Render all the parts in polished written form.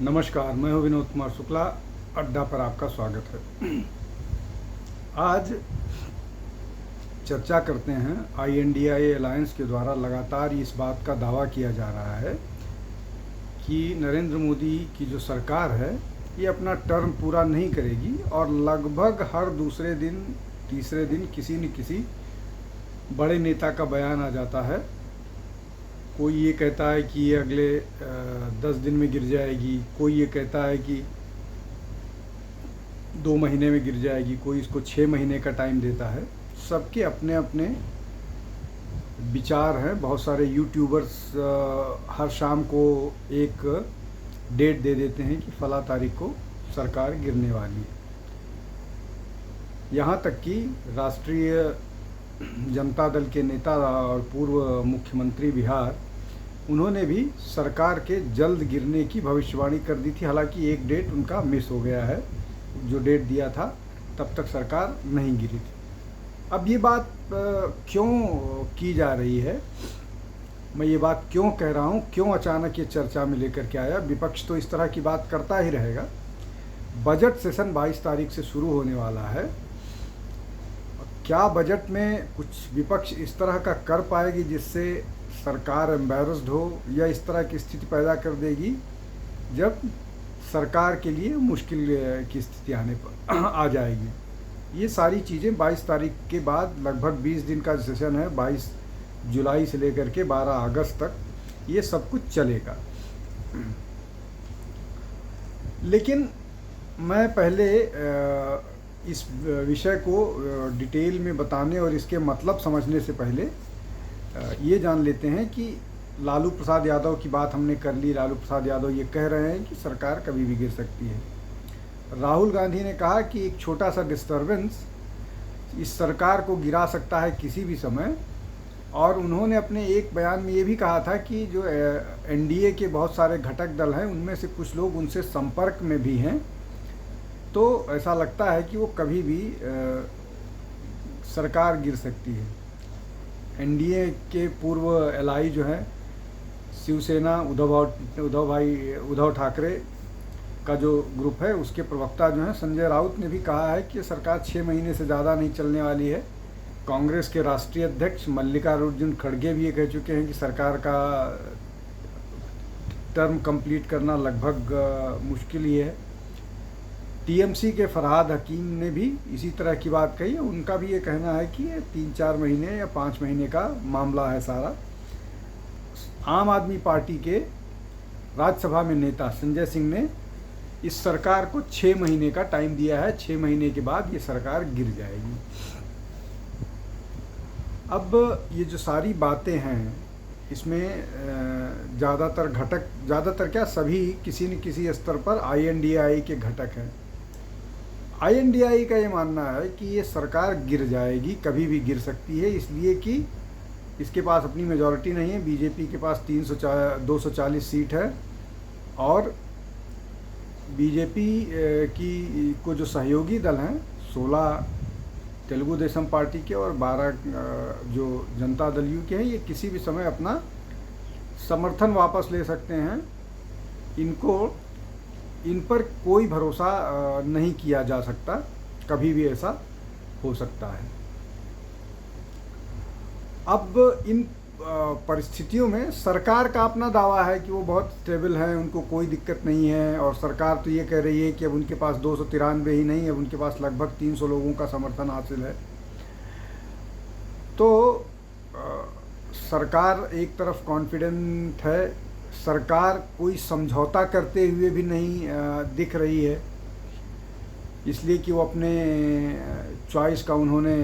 नमस्कार, मैं हूं विनोद कुमार शुक्ला। अड्डा पर आपका स्वागत है। आज चर्चा करते हैं INDIA अलायंस के द्वारा लगातार इस बात का दावा किया जा रहा है कि नरेंद्र मोदी की जो सरकार है ये अपना टर्म पूरा नहीं करेगी और लगभग हर दूसरे दिन तीसरे दिन किसी न किसी बड़े नेता का बयान आ जाता है। कोई ये कहता है कि ये अगले 10 दिन में गिर जाएगी, कोई ये कहता है कि 2 महीने में गिर जाएगी, कोई इसको 6 महीने का टाइम देता है। सबके अपने अपने विचार हैं। बहुत सारे यूट्यूबर्स हर शाम को एक डेट दे देते हैं कि फला तारीख को सरकार गिरने वाली है। यहाँ तक कि राष्ट्रीय जनता दल के नेता और पूर्व मुख्यमंत्री बिहार, उन्होंने भी सरकार के जल्द गिरने की भविष्यवाणी कर दी थी। हालांकि एक डेट उनका मिस हो गया है, जो डेट दिया था तब तक सरकार नहीं गिरी थी। अब ये बात क्यों की जा रही है, मैं ये बात क्यों कह रहा हूँ, क्यों अचानक ये चर्चा में लेकर के आया। विपक्ष तो इस तरह की बात करता ही रहेगा। बजट सेशन 22 तारीख से शुरू होने वाला है। क्या बजट में कुछ विपक्ष इस तरह का कर पाएगी जिससे सरकार एम्बैरस्ड हो, या इस तरह की स्थिति पैदा कर देगी जब सरकार के लिए मुश्किल की स्थिति आने पर आ जाएगी। ये सारी चीज़ें 22 तारीख के बाद लगभग 20 दिन का सेशन है, 22 जुलाई से लेकर के 12 अगस्त तक ये सब कुछ चलेगा। लेकिन मैं पहले इस विषय को डिटेल में बताने और इसके मतलब समझने से पहले ये जान लेते हैं कि लालू प्रसाद यादव की बात हमने कर ली। लालू प्रसाद यादव ये कह रहे हैं कि सरकार कभी भी गिर सकती है। राहुल गांधी ने कहा कि एक छोटा सा डिस्टर्बेंस इस सरकार को गिरा सकता है किसी भी समय। और उन्होंने अपने एक बयान में ये भी कहा था कि जो NDA के बहुत सारे घटक दल हैं उनमें से कुछ लोग उनसे संपर्क में भी हैं, तो ऐसा लगता है कि वो कभी भी सरकार गिर सकती है। NDA के पूर्व LI जो है शिवसेना, उद्धव ठाकरे का जो ग्रुप है, उसके प्रवक्ता जो हैं संजय राउत ने भी कहा है कि सरकार 6 महीने से ज़्यादा नहीं चलने वाली है। कांग्रेस के राष्ट्रीय अध्यक्ष मल्लिकार्जुन खड़गे भी ये कह चुके हैं कि सरकार का टर्म कंप्लीट करना लगभग मुश्किल ही है। TMC के फरहाद हकीम ने भी इसी तरह की बात कही है। उनका भी ये कहना है कि ये 3-4 महीने या 5 महीने का मामला है सारा। आम आदमी पार्टी के राज्यसभा में नेता संजय सिंह ने इस सरकार को 6 महीने का टाइम दिया है। 6 महीने के बाद ये सरकार गिर जाएगी। अब ये जो सारी बातें हैं इसमें ज़्यादातर क्या सभी किसी न किसी स्तर पर INDIA के घटक हैं। INDIA का ये मानना है कि ये सरकार गिर जाएगी, कभी भी गिर सकती है, इसलिए कि इसके पास अपनी मेजॉरिटी नहीं है। BJP के पास 240 सीट है और BJP की को जो सहयोगी दल हैं 16 तेलुगु देशम पार्टी के और 12 जो जनता दल यू के हैं, ये किसी भी समय अपना समर्थन वापस ले सकते हैं। इन पर कोई भरोसा नहीं किया जा सकता, कभी भी ऐसा हो सकता है। अब इन परिस्थितियों में सरकार का अपना दावा है कि वो बहुत स्टेबल है, उनको कोई दिक्कत नहीं है। और सरकार तो ये कह रही है कि अब उनके पास 293 ही नहीं है, उनके पास लगभग 300 लोगों का समर्थन हासिल है। तो सरकार एक तरफ कॉन्फिडेंट है, सरकार कोई समझौता करते हुए भी नहीं दिख रही है, इसलिए कि वो अपने चॉइस का उन्होंने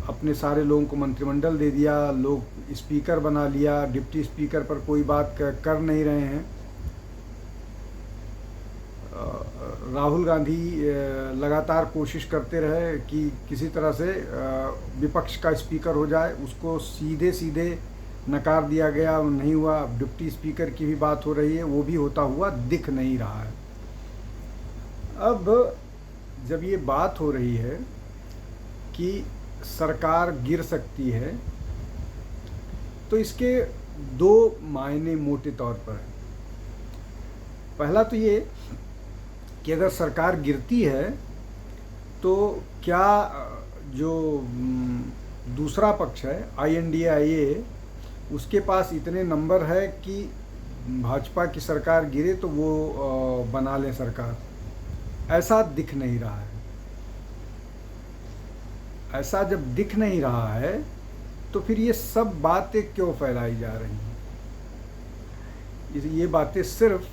अपने सारे लोगों को मंत्रिमंडल दे दिया, लोग स्पीकर बना लिया, डिप्टी स्पीकर पर कोई बात कर नहीं रहे हैं। राहुल गांधी लगातार कोशिश करते रहे कि किसी तरह से विपक्ष का स्पीकर हो जाए, उसको सीधे सीधे नकार दिया गया, नहीं हुआ। अब डिप्टी स्पीकर की भी बात हो रही है, वो भी होता हुआ दिख नहीं रहा है। अब जब ये बात हो रही है कि सरकार गिर सकती है, तो इसके 2 मायने मोटे तौर पर है। पहला तो ये कि अगर सरकार गिरती है तो क्या जो दूसरा पक्ष है INDIA, उसके पास इतने नंबर है कि भाजपा की सरकार गिरे तो वो बना लें सरकार? ऐसा दिख नहीं रहा है। ऐसा जब दिख नहीं रहा है तो फिर ये सब बातें क्यों फैलाई जा रही हैं? ये बातें सिर्फ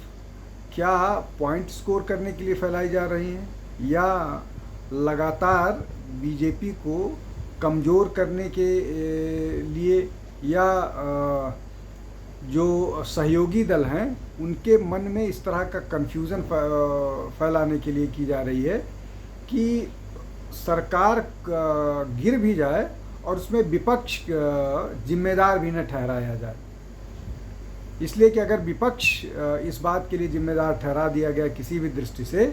क्या पॉइंट स्कोर करने के लिए फैलाई जा रही हैं, या लगातार बीजेपी को कमज़ोर करने के लिए, या जो सहयोगी दल हैं उनके मन में इस तरह का कन्फ्यूज़न फैलाने के लिए की जा रही है कि सरकार गिर भी जाए और उसमें विपक्ष जिम्मेदार भी न ठहराया जाए। इसलिए कि अगर विपक्ष इस बात के लिए जिम्मेदार ठहरा दिया गया किसी भी दृष्टि से,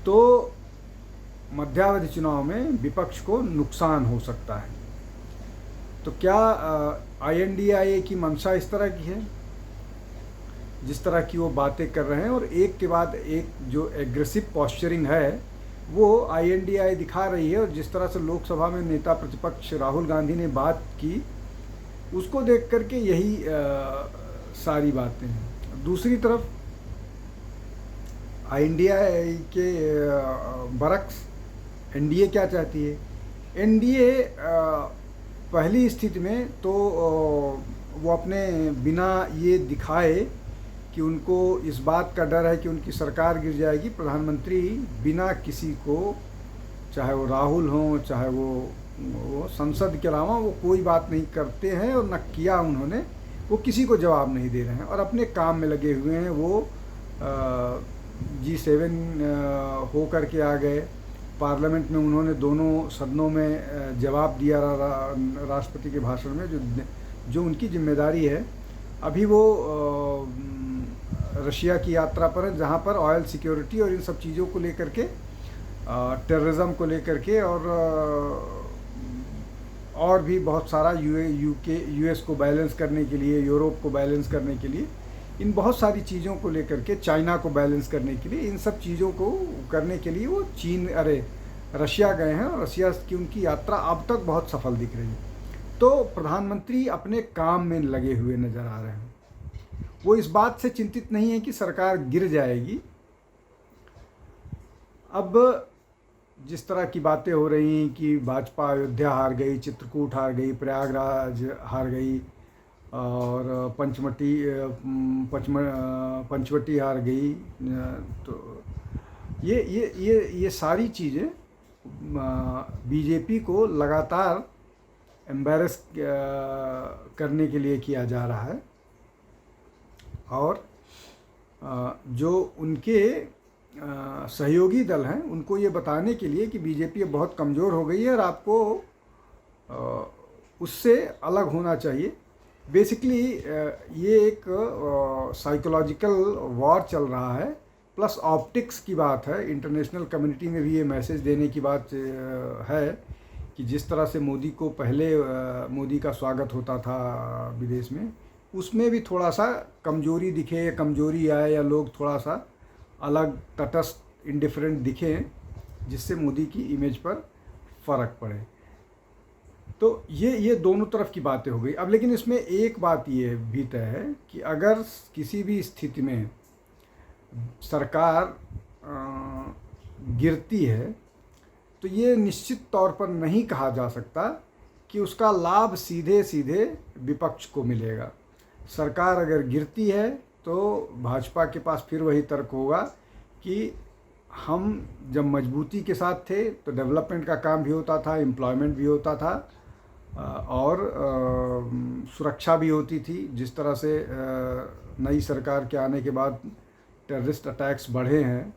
तो मध्यावधि चुनाव में विपक्ष को नुकसान हो सकता है। तो क्या INDIA की मंशा इस तरह की है, जिस तरह की वो बातें कर रहे हैं, और एक के बाद एक जो एग्रेसिव पॉस्चरिंग है वो INDIA दिखा रही है, और जिस तरह से लोकसभा में नेता प्रतिपक्ष राहुल गांधी ने बात की, उसको देख करके यही सारी बातें हैं। दूसरी तरफ INDIA के बरक्स NDA क्या चाहती है? NDA पहली स्थिति में तो वो अपने बिना ये दिखाए कि उनको इस बात का डर है कि उनकी सरकार गिर जाएगी, प्रधानमंत्री बिना किसी को, चाहे वो राहुल हों चाहे वो संसद के अलावा वो कोई बात नहीं करते हैं, और न किया उन्होंने। वो किसी को जवाब नहीं दे रहे हैं और अपने काम में लगे हुए हैं। वो G7 हो कर के आ गए, पार्लियामेंट में उन्होंने दोनों सदनों में जवाब दिया राष्ट्रपति के भाषण में, जो उनकी जिम्मेदारी है। अभी वो रशिया की यात्रा पर है, जहाँ पर ऑयल सिक्योरिटी और इन सब चीज़ों को लेकर के, टेररिज्म को लेकर के, और भी बहुत सारा US को बैलेंस करने के लिए, यूरोप को बैलेंस करने के लिए, इन बहुत सारी चीज़ों को लेकर के, चाइना को बैलेंस करने के लिए, इन सब चीज़ों को करने के लिए वो रशिया गए हैं, और रशिया की उनकी यात्रा अब तक बहुत सफल दिख रही है। तो प्रधानमंत्री अपने काम में लगे हुए नज़र आ रहे हैं। वो इस बात से चिंतित नहीं है कि सरकार गिर जाएगी। अब जिस तरह की बातें हो रही हैं कि भाजपा अयोध्या हार गई, चित्रकूट हार गई, प्रयागराज हार गई, और पंचवटी हार गई, तो ये सारी चीज़ें बीजेपी को लगातार एम्बैरस करने के लिए किया जा रहा है, और जो उनके सहयोगी दल हैं उनको ये बताने के लिए कि बीजेपी अब बहुत कमज़ोर हो गई है और आपको उससे अलग होना चाहिए। बेसिकली ये एक साइकोलॉजिकल वॉर चल रहा है, प्लस ऑप्टिक्स की बात है। इंटरनेशनल कम्युनिटी में भी ये मैसेज देने की बात है कि जिस तरह से मोदी को पहले मोदी का स्वागत होता था विदेश में, उसमें भी थोड़ा सा कमज़ोरी दिखे या कमज़ोरी आए, या लोग थोड़ा सा अलग, तटस्थ, इंडिफरेंट दिखें, जिससे मोदी की इमेज पर फ़र्क पड़े। तो ये दोनों तरफ की बातें हो गई। अब लेकिन इसमें एक बात ये भी तय है कि अगर किसी भी स्थिति में सरकार गिरती है तो ये निश्चित तौर पर नहीं कहा जा सकता कि उसका लाभ सीधे सीधे विपक्ष को मिलेगा। सरकार अगर गिरती है तो भाजपा के पास फिर वही तर्क होगा कि हम जब मजबूती के साथ थे तो डेवलपमेंट का काम भी होता था, एम्प्लॉयमेंट भी होता था, और सुरक्षा भी होती थी। जिस तरह से नई सरकार के आने के बाद टेररिस्ट अटैक्स बढ़े हैं,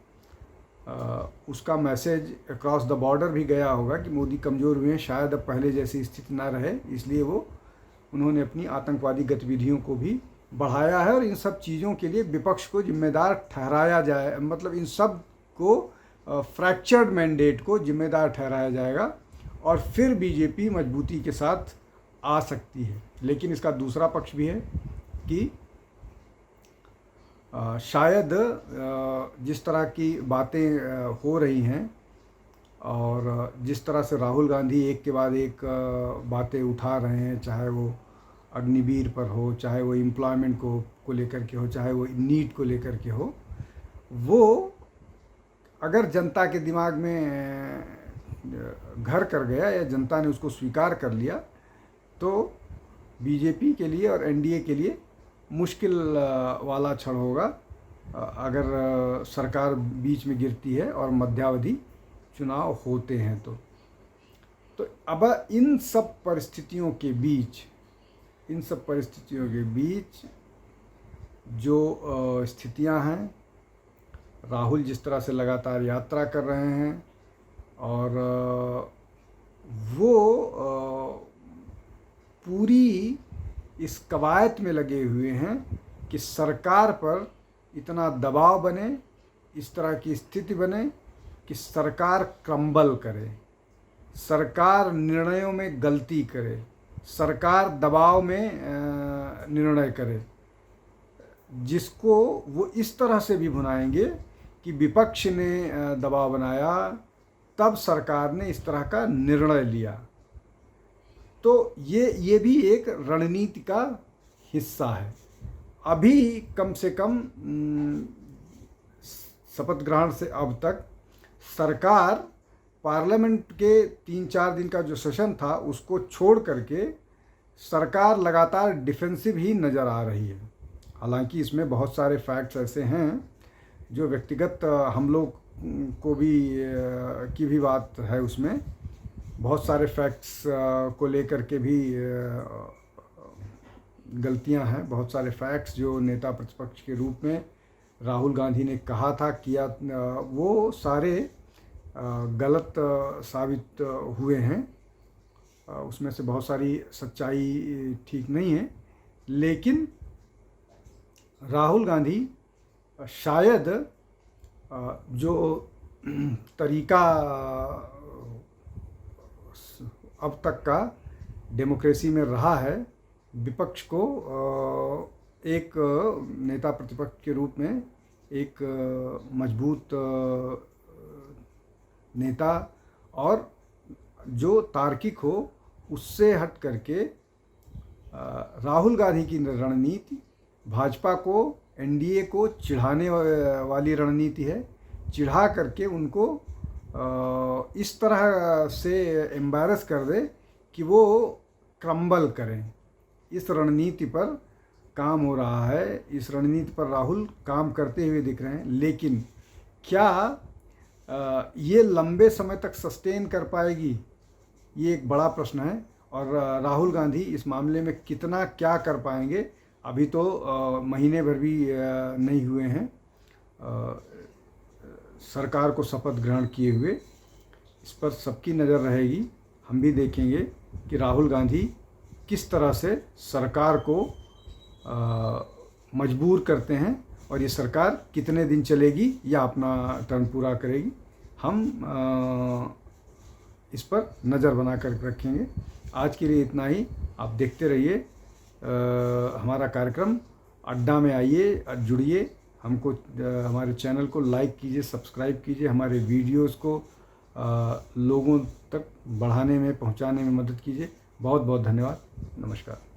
उसका मैसेज अक्रॉस द बॉर्डर भी गया होगा कि मोदी कमज़ोर हुए हैं, शायद अब पहले जैसी स्थिति ना रहे, इसलिए उन्होंने अपनी आतंकवादी गतिविधियों को भी बढ़ाया है। और इन सब चीज़ों के लिए विपक्ष को जिम्मेदार ठहराया जाए, मतलब इन सब को फ्रैक्चर्ड मैंडेट को जिम्मेदार ठहराया जाएगा, और फिर बीजेपी मजबूती के साथ आ सकती है। लेकिन इसका दूसरा पक्ष भी है कि शायद जिस तरह की बातें हो रही हैं और जिस तरह से राहुल गांधी एक के बाद एक बातें उठा रहे हैं, चाहे वो अग्निवीर पर हो, चाहे वो एम्प्लॉयमेंट को लेकर के हो, चाहे वो नीट को लेकर के हो, वो अगर जनता के दिमाग में घर कर गया या जनता ने उसको स्वीकार कर लिया तो बीजेपी के लिए और एनडीए के लिए मुश्किल वाला क्षण होगा अगर सरकार बीच में गिरती है और मध्यावधि चुनाव होते हैं तो अब इन सब परिस्थितियों के बीच जो स्थितियां हैं, राहुल जिस तरह से लगातार यात्रा कर रहे हैं और वो पूरी इस कवायद में लगे हुए हैं कि सरकार पर इतना दबाव बने, इस तरह की स्थिति बने कि सरकार क्रम्बल करे, सरकार निर्णयों में गलती करे, सरकार दबाव में निर्णय करे, जिसको वो इस तरह से भी भुनाएंगे कि विपक्ष ने दबाव बनाया तब सरकार ने इस तरह का निर्णय लिया। तो ये भी एक रणनीति का हिस्सा है। अभी कम से कम शपथ ग्रहण से अब तक सरकार पार्लियामेंट के 3-4 दिन का जो सेशन था उसको छोड़ करके सरकार लगातार डिफेंसिव ही नज़र आ रही है। हालांकि इसमें बहुत सारे फैक्ट्स ऐसे हैं जो व्यक्तिगत हम लोग को भी की भी बात है, उसमें बहुत सारे फैक्ट्स को लेकर के भी गलतियां हैं। बहुत सारे फैक्ट्स जो नेता प्रतिपक्ष के रूप में राहुल गांधी ने कहा था, किया, वो सारे गलत साबित हुए हैं। उसमें से बहुत सारी सच्चाई ठीक नहीं है, लेकिन राहुल गांधी शायद जो तरीका अब तक का डेमोक्रेसी में रहा है, विपक्ष को एक नेता प्रतिपक्ष के रूप में एक मजबूत नेता और जो तार्किक हो उससे हट करके राहुल गांधी की रणनीति भाजपा को, एनडीए को चिढ़ाने वाली रणनीति है। चिढ़ा करके उनको इस तरह से एम्बैरस कर दे कि वो क्रम्बल करें। इस रणनीति पर काम हो रहा है, इस रणनीति पर राहुल काम करते हुए दिख रहे हैं। लेकिन क्या ये लंबे समय तक सस्टेन कर पाएगी, ये एक बड़ा प्रश्न है। और राहुल गांधी इस मामले में कितना क्या कर पाएंगे, अभी तो महीने भर भी नहीं हुए हैं सरकार को शपथ ग्रहण किए हुए। इस पर सबकी नज़र रहेगी। हम भी देखेंगे कि राहुल गांधी किस तरह से सरकार को मजबूर करते हैं और ये सरकार कितने दिन चलेगी या अपना टर्म पूरा करेगी। हम इस पर नज़र बना कर रखेंगे। आज के लिए इतना ही। आप देखते रहिए हमारा कार्यक्रम। अड्डा में आइए, जुड़िए, हमको हमारे चैनल को लाइक कीजिए, सब्सक्राइब कीजिए, हमारे वीडियोस को लोगों तक बढ़ाने में, पहुंचाने में मदद कीजिए। बहुत बहुत धन्यवाद। नमस्कार।